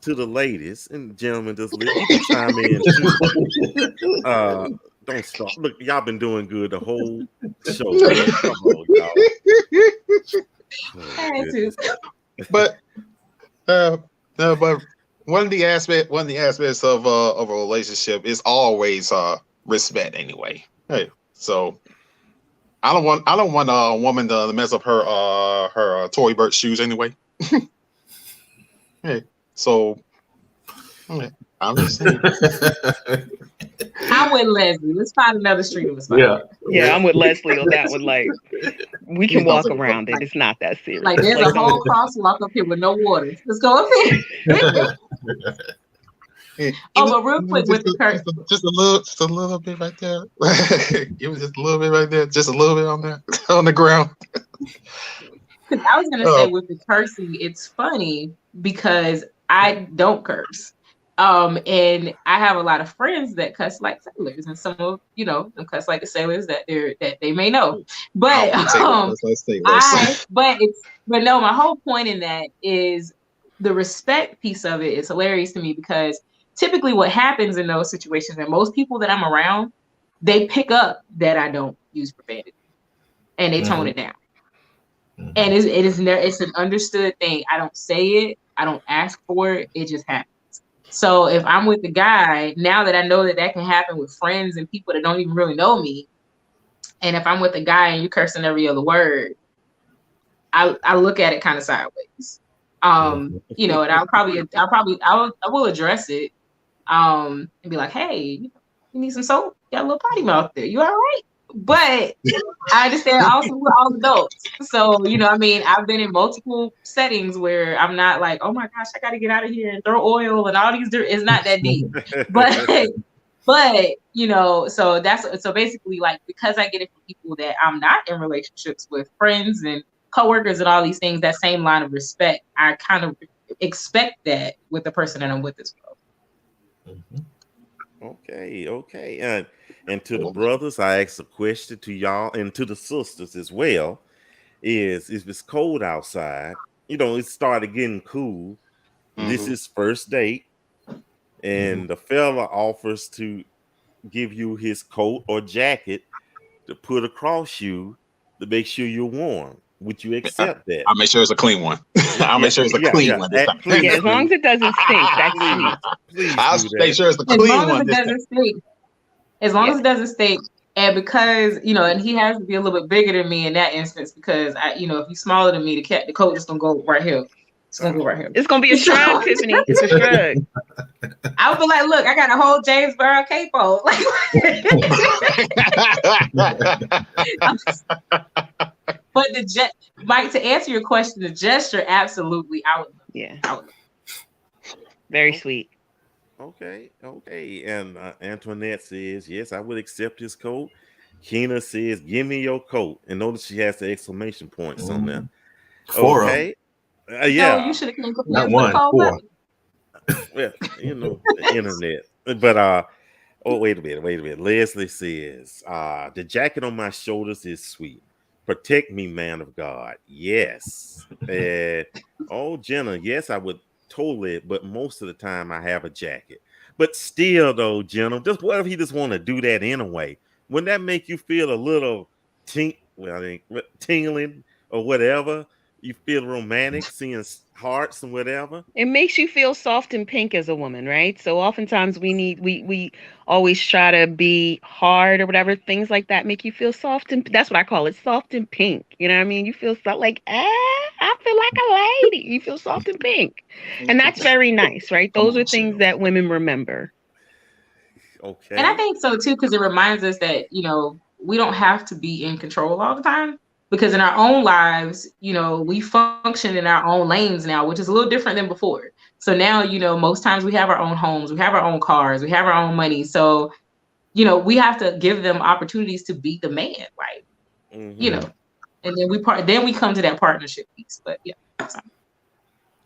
to the ladies and gentlemen, just you can chime in too. Don't stop. Look, y'all been doing good the whole show. Come on, y'all. But one of the aspects of a relationship is always respect anyway. Hey, so I don't want a woman to mess up her Tory Burch shoes anyway. Hey, so I'm just saying. I'm with Leslie. Let's find another street of us. Yeah, I'm with Leslie on that one. Like, we can walk around it. It's not that serious. Like, there's a whole crosswalk up here with no water. Let's go up there. But real quick with the curse, just a little bit right there. It was just a little bit right there, just a little bit on there, on the ground. I was gonna say with the cursing, it's funny because I don't curse. And I have a lot of friends that cuss like sailors, and some of them cuss like the sailors that they may know. But my whole point in that is the respect piece of it is hilarious to me, because typically what happens in those situations, and most people that I'm around, they pick up that I don't use profanity and they tone it down. And it's an understood thing. I don't say it. I don't ask for it. It just happens. So if I'm with the guy, now that I know that that can happen with friends and people that don't even really know me, and if I'm with a guy and you cursing every other word, I look at it kind of sideways. You know, and I will address it, and be like, hey, you need some soap? You got a little potty mouth there. You all right? But I understand also we're all adults. So, you know, I mean, I've been in multiple settings where I'm not like, oh my gosh, I got to get out of here and throw oil and all these. It's not that deep. But, you know, so basically, like, because I get it from people that I'm not in relationships with, friends and coworkers and all these things, that same line of respect, I kind of expect that with the person that I'm with as well. Okay. And to the brothers, I asked a question to y'all and to the sisters as well. Is if it's cold outside, you know, it started getting cool. This is first date, and the fella offers to give you his coat or jacket to put across you to make sure you're warm. Would you accept that? I'll make sure it's a clean one. I'll make sure it's a clean one this time. Please, Yeah, as long as it doesn't stink, that's sweet. Please I'll make sure it's a clean one this time. As long as it doesn't stink. And because, you know, and he has to be a little bit bigger than me in that instance, because you know, if he's smaller than me, the coat just gonna go right here. It's gonna go right here. It's gonna be a shrug, Tiffany. It's a shrug. I would be like, look, I got a whole James Brown capo. Like, but Mike, to answer your question, the gesture, absolutely, I would. Yeah. I would. Very sweet. Okay. And Antoinette says, yes, I would accept his coat. Keena says, give me your coat. And notice she has the exclamation points on there. Okay. Yeah. No, you should have came Not one, four. Well, you know, the internet. But wait a minute. Leslie says, the jacket on my shoulders is sweet. Protect me, man of God. Yes. And Jenna, yes, I would totally, but most of the time I have a jacket. But still, though, Jenna, just what if he just want to do that anyway? Wouldn't that make you feel a little tingling or whatever? You feel romantic, seeing hearts and whatever. It makes you feel soft and pink as a woman, right? So oftentimes we always try to be hard or whatever. Things like that make you feel soft, and that's what I call it, soft and pink. You know what I mean? You feel like, I feel like a lady. You feel soft and pink, and that's very nice, right? Those are things that women remember. Okay. And I think so too, because it reminds us that, you know, we don't have to be in control all the time. Because in our own lives, you know, we function in our own lanes now, which is a little different than before. So now, you know, most times we have our own homes, we have our own cars, we have our own money. So, you know, we have to give them opportunities to be the man, right? You know, and then we come to that partnership piece. But yeah.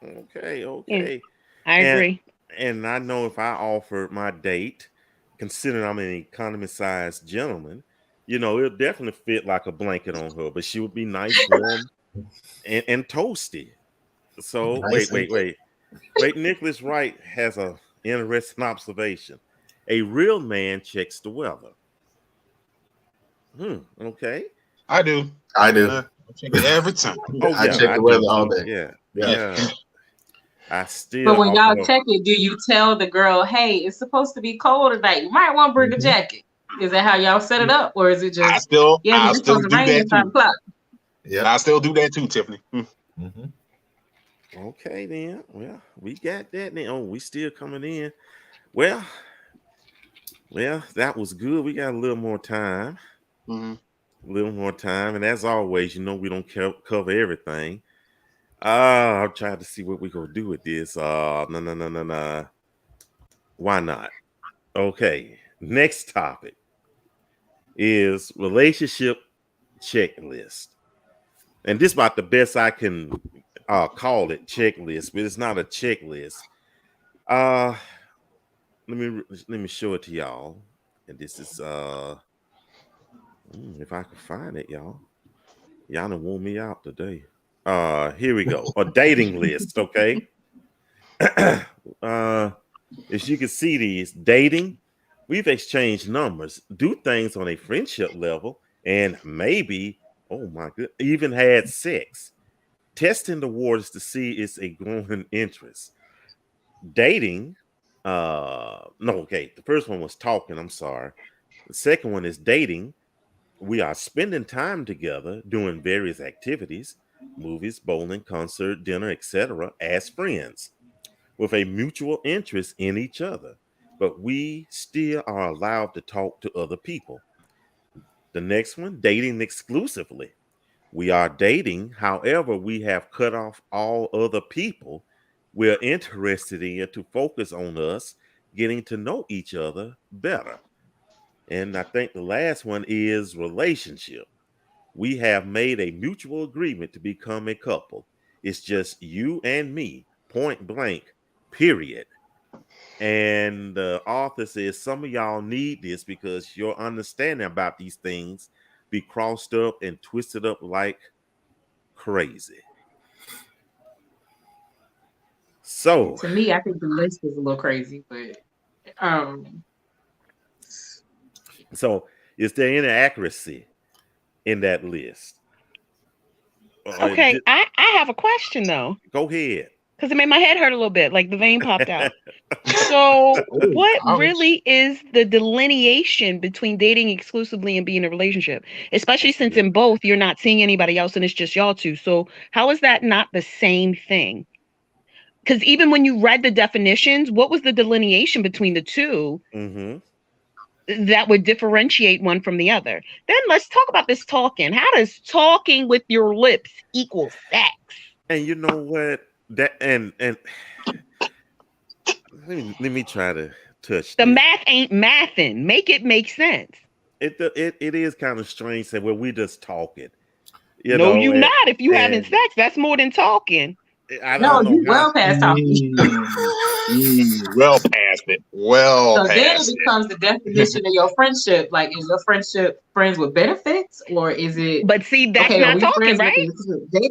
Okay. Yeah, I agree. And I know if I offered my date, considering I'm an economy-sized gentleman, you know, it'll definitely fit like a blanket on her, but she would be nice, warm, and toasty. So Nice. wait. Nicholas Wright has an interesting observation. A real man checks the weather. Okay. I do. I check it every time. I check the weather all day. Yeah. I still. But when y'all check it, do you tell the girl, hey, it's supposed to be cold tonight, you might want to bring a jacket? Is that how y'all set it up, or is it just? I still do that too. Yeah, I still do that too, Tiffany. Okay, then. Well, we got that now. We still coming in. Well, that was good. We got a little more time. A little more time, and as always, you know, we don't cover everything. I'm trying to see what we're gonna do with this. No. Why not? Okay. Next topic is relationship checklist. And this is about the best I can call it, checklist, but it's not a checklist. Let me show it to y'all. And this is if I can find it, y'all done wore me out today. Here we go. A dating list, okay? As you can see, these dating, we've exchanged numbers, do things on a friendship level, and maybe, oh my goodness, even had sex. Testing the waters to see it's a growing interest. Dating, No, okay. The first one was talking. I'm sorry. The second one is dating. We are spending time together doing various activities, movies, bowling, concert, dinner, etc., as friends with a mutual interest in each other. But we still are allowed to talk to other people. The next one, dating exclusively. We are dating, however, we have cut off all other people we're interested in to focus on us getting to know each other better. And I think the last one is relationship. We have made a mutual agreement to become a couple. It's just you and me, point blank, period. And the author says some of y'all need this because your understanding about these things be crossed up and twisted up like crazy. So to me, I think the list is a little crazy, but so is there any accuracy in that list? Okay, I have a question though. Go ahead. Because it made my head hurt a little bit, like the vein popped out. So what really is the delineation between dating exclusively and being in a relationship? Especially since in both you're not seeing anybody else and it's just y'all two. So how is that not the same thing? Because even when you read the definitions, what was the delineation between the two that would differentiate one from the other? Then let's talk about this talking. How does talking with your lips equal sex? And you know what? That and let me try to touch the this. math ain't mathing. Make it make sense. It is kind of strange that we're just talking. You know, not. If you having sex, that's more than talking. I don't know. Well past talking. Well past it. Well so past then it becomes the definition of your friendship. Like, is your friendship friends with benefits, or is it? But see, that's not talking, right?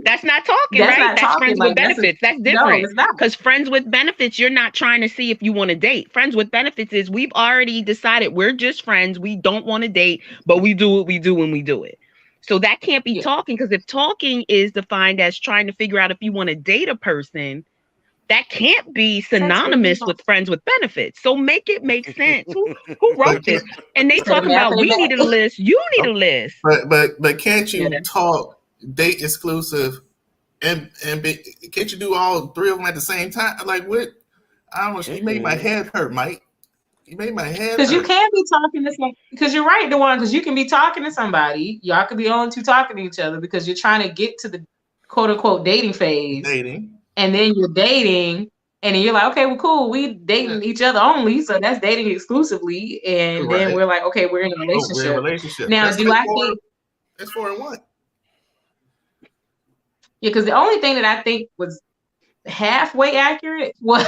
That's not talking, right? That's friends with benefits. That's different. No, it's not. Because friends with benefits, you're not trying to see if you want to date. Friends with benefits is we've already decided we're just friends. We don't want to date, but we do what we do when we do it. So that can't be talking, because if talking is defined as trying to figure out if you want to date a person, that can't be synonymous with friends with benefits. So make it make sense. Who wrote this? And they talk about we need a list. You need a list. But can't you talk date exclusive and can't you do all three of them at the same time? Like what? I almost you made my head hurt, Mike. You made my head because you can be talking to some, because you're right, DeJuan, because you can be talking to somebody. Y'all could be on to talking to each other because you're trying to get to the quote unquote dating phase. And then you're dating, and then you're like, okay, well, cool. We dating each other only, so that's dating exclusively. And then we're like, okay, we're in a relationship. Now, that's I think that's 4 and 1? Yeah, because the only thing that I think was halfway accurate was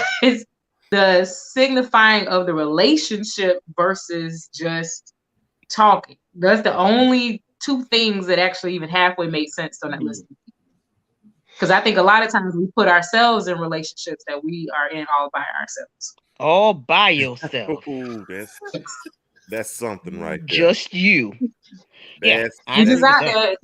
the signifying of the relationship versus just talking. That's the only two things that actually even halfway made sense on that list. Because I think a lot of times we put ourselves in relationships that we are in all by ourselves. All by yourself. Ooh, that's something right there. Just you. You just out there.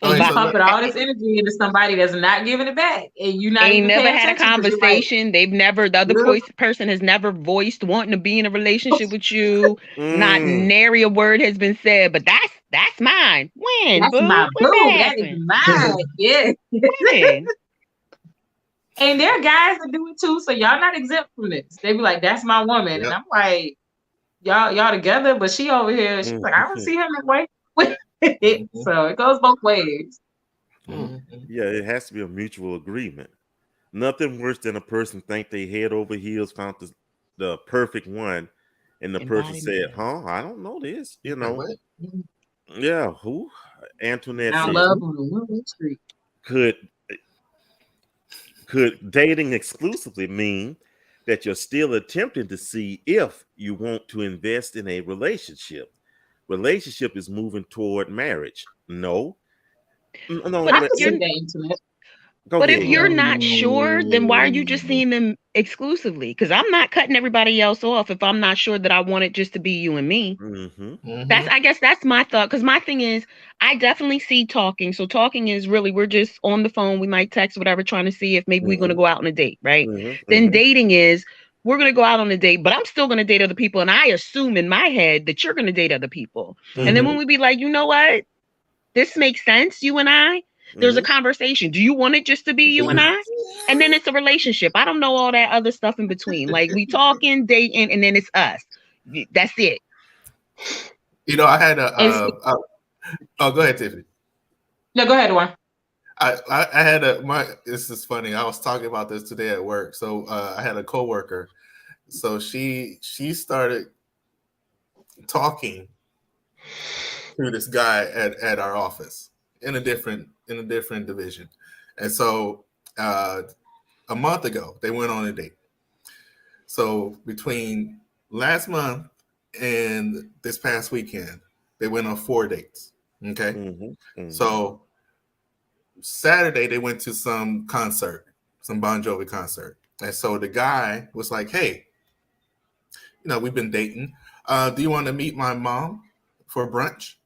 And you pumping all this energy into somebody that's not giving it back, and you not ain't even never had a conversation. Like, they've never. The other person has never voiced wanting to be in a relationship with you. Not nary a word has been said. But that's mine. When? That's boo? my when boo. That is mine. Yeah. When? And there are guys that do it too. So y'all not exempt from this. They be like, "That's my woman," and I'm like, "Y'all together?" But she over here. She's like, "I don't see him that way." So it goes both ways. Yeah, it has to be a mutual agreement. Nothing worse than a person think they head over heels found the perfect one, and the person said, "Huh? I don't know this." You know? Yeah. Who? Antoinette I said, love on the street. Could dating exclusively mean that you're still attempting to see if you want to invest in a relationship? Relationship is moving toward marriage. No. But if you're not sure, then why are you just seeing them exclusively? Because I'm not cutting everybody else off if I'm not sure that I want it just to be you and me. I guess that's my thought. Because my thing is, I definitely see talking. So talking is really, we're just on the phone. We might text, whatever, trying to see if maybe we're going to go out on a date, right? Then dating is, we're going to go out on a date, but I'm still going to date other people. And I assume in my head that you're going to date other people. And then when we be like, you know what? This makes sense, you and I. There's a conversation. Do you want it just to be you and I? And then it's a relationship. I don't know all that other stuff in between. Like we talking, dating, and then it's us. That's it. You know, I had a. Oh, go ahead, Tiffany. No, go ahead, Juan. I had this is funny. I was talking about this today at work. So I had a coworker. So she started talking to this guy at our office in a different division. And so a month ago, they went on a date. So between last month and this past weekend, they went on 4 dates. Okay. So Saturday they went to some concert, some Bon Jovi concert. And so the guy was like, hey, you know, we've been dating. Do you want to meet my mom for brunch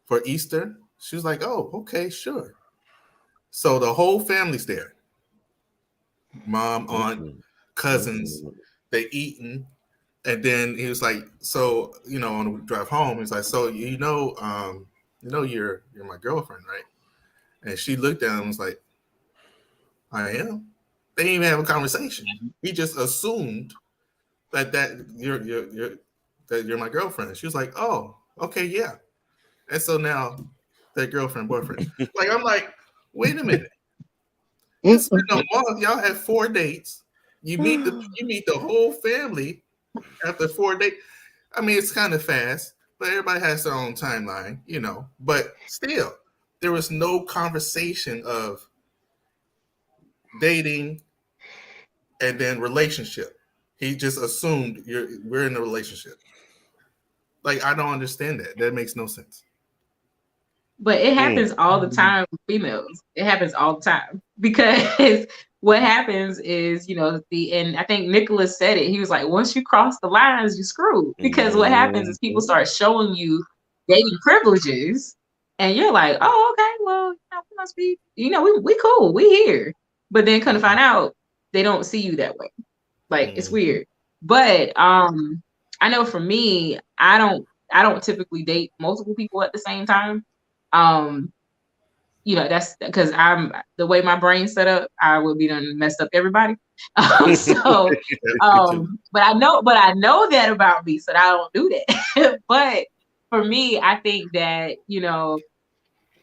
for Easter? She was like, oh, okay, sure. So the whole family's there. Mom, aunt, cousins, they eating. And then he was like, so, you know, on the drive home, he's like, so, you know, you're my girlfriend, right? And she looked at him and was like, I am. They didn't even have a conversation. He just assumed that you're my girlfriend. She was like, oh, okay, yeah. And so now they're girlfriend, boyfriend. Like, I'm like, wait a minute. It's been a month. Y'all had 4 dates. You meet the whole family after 4 days. I mean, it's kind of fast, but everybody has their own timeline, you know. But still, there was no conversation of dating and then relationship. He just assumed we're in a relationship. Like, I don't understand that. That makes no sense. But it happens all the time with females. It happens all the time because what happens is, you know, and I think Nicholas said it. He was like, once you cross the lines, you screwed. Because what happens is people start showing you dating privileges, and you're like, oh, okay, well, you know, we must be, you know, we cool, we here. But then kind of find out they don't see you that way. Like it's weird. But I know for me, I don't typically date multiple people at the same time. You know, that's because I'm the way my brain's set up, I would be done messed up everybody. But I know that about me, so I don't do that. But for me, I think that, you know,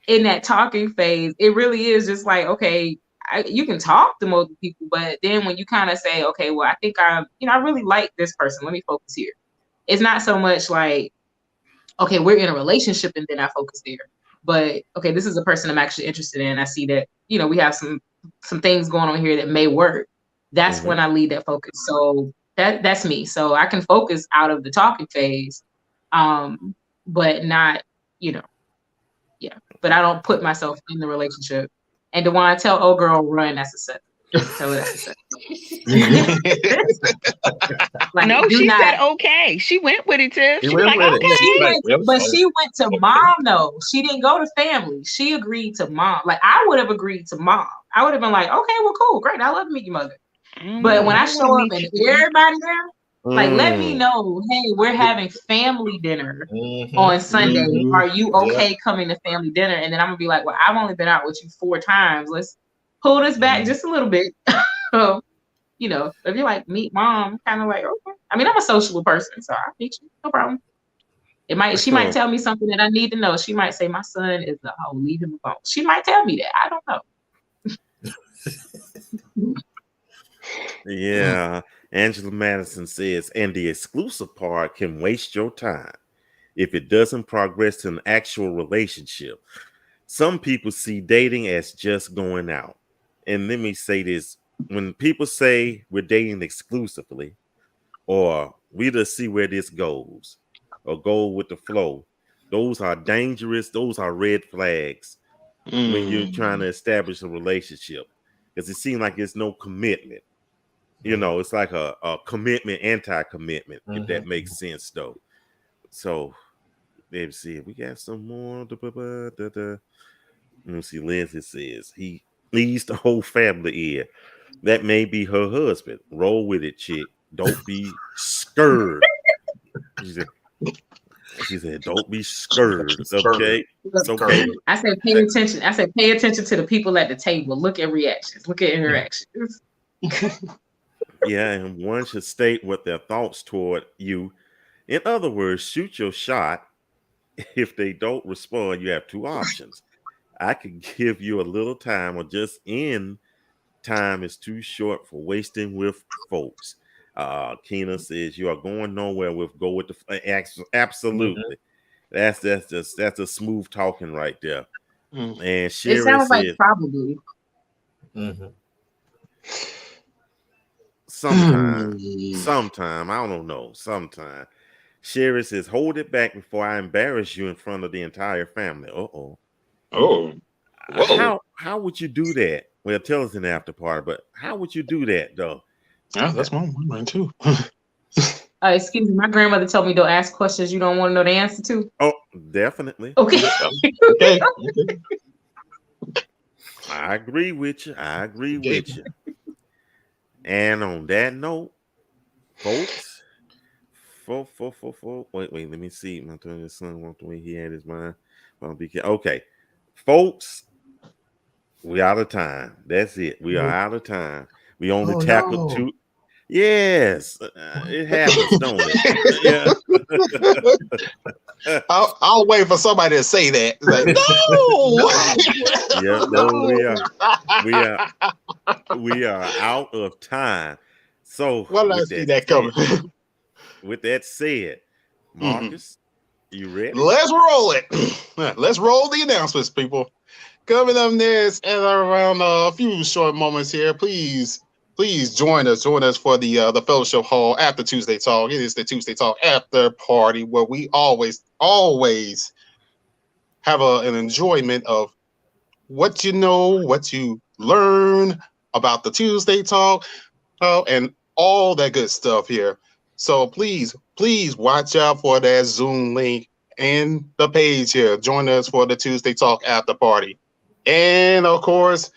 in that talking phase, it really is just like, okay, you can talk to multiple people, but then when you kind of say, okay, well, I think I really like this person. Let me focus here. It's not so much like, okay, we're in a relationship and then I focus there. But okay, this is a person I'm actually interested in. I see that, you know, we have some things going on here that may work. That's when I lead that focus. So that's me. So I can focus out of the talking phase, but not, you know, yeah. But I don't put myself in the relationship. And DeWan, tell old girl run. That's a set. Tell her that's a set. Like, no, she said okay. She went with it, Tiff. She was like, okay. She went to mom though. She didn't go to family. She agreed to mom. Like I would have agreed to mom. I would have been like, okay, well, cool, great. I love to meet your mother. But when I show up and everybody there, like, let me know, hey, we're having family dinner on Sunday. Are you okay coming to family dinner? And then I'm gonna be like, well, I've only been out with you 4 times. Let's pull this back just a little bit. So, you know, if you're like, meet mom, kind of like, okay. I mean, I'm a sociable person, so I'll meet you, no problem. She might tell me something that I need to know. She might say, my son is a hoe, leave him alone. She might tell me that. I don't know. Yeah. Angela Madison says, and the exclusive part can waste your time if it doesn't progress to an actual relationship. Some people see dating as just going out. And let me say this, when people say we're dating exclusively, or we just see where this goes, or go with the flow, those are dangerous, those are red flags when you're trying to establish a relationship. Because it seems like there's no commitment. You know, it's like a commitment, anti-commitment, if that makes sense, though. So, let's see. We got some more. Let me see. Lindsay says he leads the whole family in. That may be her husband. Roll with it, chick. Don't be scared. She said, don't be scared. Okay. It's okay. I said, pay attention. I said, pay attention to the people at the table. Look at reactions. Look at interactions. Yeah, and one should state what their thoughts toward you. In other words, shoot your shot. If they don't respond, you have two options. I could give you a little time, or just end. Time is too short for wasting with folks. Keena says you are going nowhere with go with the absolutely. That's a smooth talking right there. And Sherry it sounds said, like probably. Sometime, I don't know. Sometime. Sherry says, hold it back before I embarrass you in front of the entire family. Oh. How would you do that? Well, tell us in the after party, but how would you do that though? Yeah, that's my mind too. Excuse me, my grandmother told me don't ask questions you don't want to know the answer to. Oh, definitely. Okay. Okay. I agree with you. And on that note, folks, wait, let me see. My son wants the way he had his mind. Okay, folks, we out of time. That's it. We are out of time. We only tackled two. Yes, it happens, don't it? Yeah. I'll wait for somebody to say that. Like, we are out of time. So well, I see that coming. With that said, Marcus, you ready? Let's roll it. Let's roll the announcements, people. Coming up next, and around a few short moments here, please join us for the Fellowship Hall after Tuesday Talk. It is the Tuesday Talk after party where we always have an enjoyment of what you know, what you learn about the Tuesday Talk, and all that good stuff here. So please watch out for that Zoom link and the page here. Join us for the Tuesday Talk after party. And of course,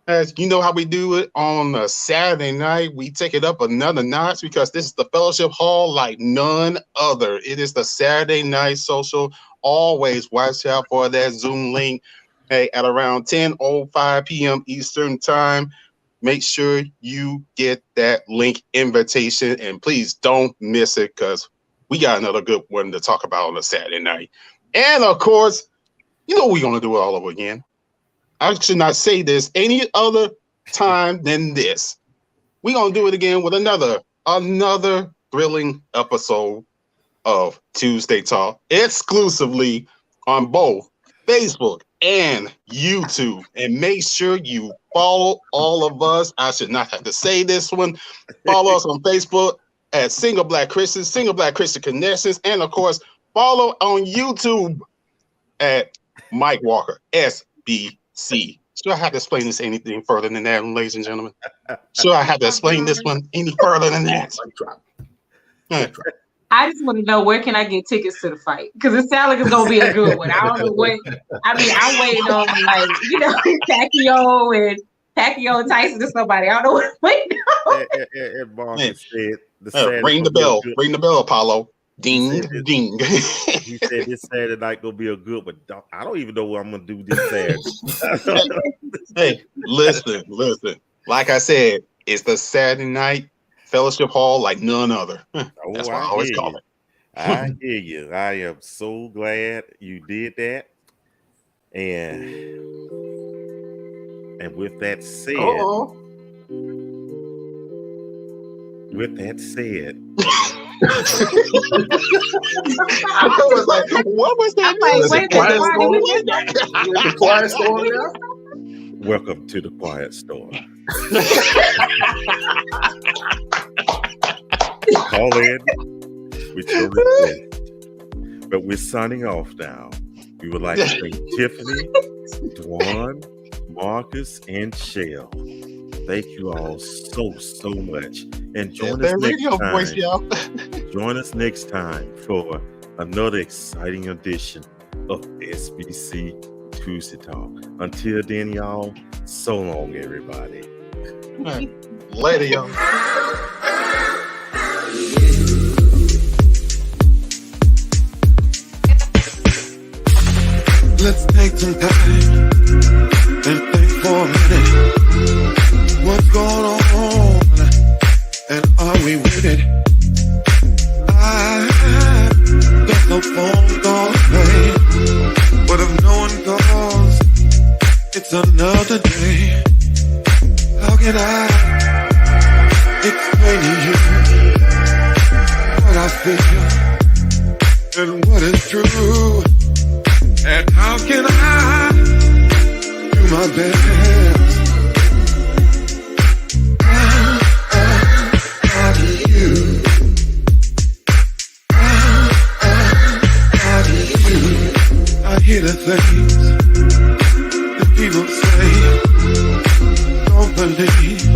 as you know how we do it on a Saturday night, we take it up another notch because this is the Fellowship Hall like none other. It is the Saturday night social. Always watch out for that Zoom link. Hey, at around 10:05 p.m. Eastern time. Make sure you get that link invitation, and please don't miss it because we got another good one to talk about on a Saturday night. And of course, you know we're gonna do it all over again. I should not say this any other time than this. We're going to do it again with another thrilling episode of Tuesday Talk, exclusively on both Facebook and YouTube. And make sure you follow all of us. I should not have to say this one. Follow us on Facebook at Single Black Christians, Single Black Christian Connections, and of course, follow on YouTube at Mike Walker, SBC. Should I have to explain this anything further than that, ladies and gentlemen? Should I have to explain this one any further than that? I just want to know, where can I get tickets to the fight? Because it sounds like it's gonna be a good one. I don't know what. I mean, I'm waiting on Pacquiao and Tyson or somebody. I don't know what I'm waiting on. And Marcus said, ring the bell, Apollo. Ding, ding. He said this Saturday night gonna be a good one. I don't even know what I'm gonna do this Saturday. Hey, listen. Like I said, it's the Saturday night Fellowship Hall like none other. That's what I always call it. I hear you. I am so glad you did that. And with that said, I was like, what was that? The quiet storm now? Welcome to the quiet storm. Call in with your request. But we're signing off now. We would like to thank Tiffany, Dwan, Marcus, and Shell. Thank you all so much. And join us next time. Join us next time for another exciting edition of SBC Tuesday Talk. Until then, y'all, so long, everybody. Later, y'all. Let's take some time and think for a minute. What's going on? And are we with it? I got no phone call away, but if no one calls, it's another day. How can I explain to you what I feel and what is true? And how can I do my best? How do you? How do you? I hear the things that people say. Don't believe,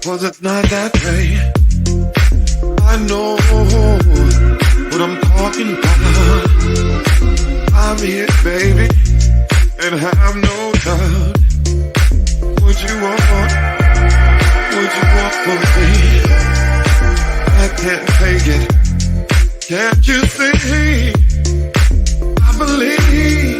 'cause it's not that way. I know what I'm talking about. I'm here, baby, and have no doubt. What you want from me? I can't take it. Can't you see? I believe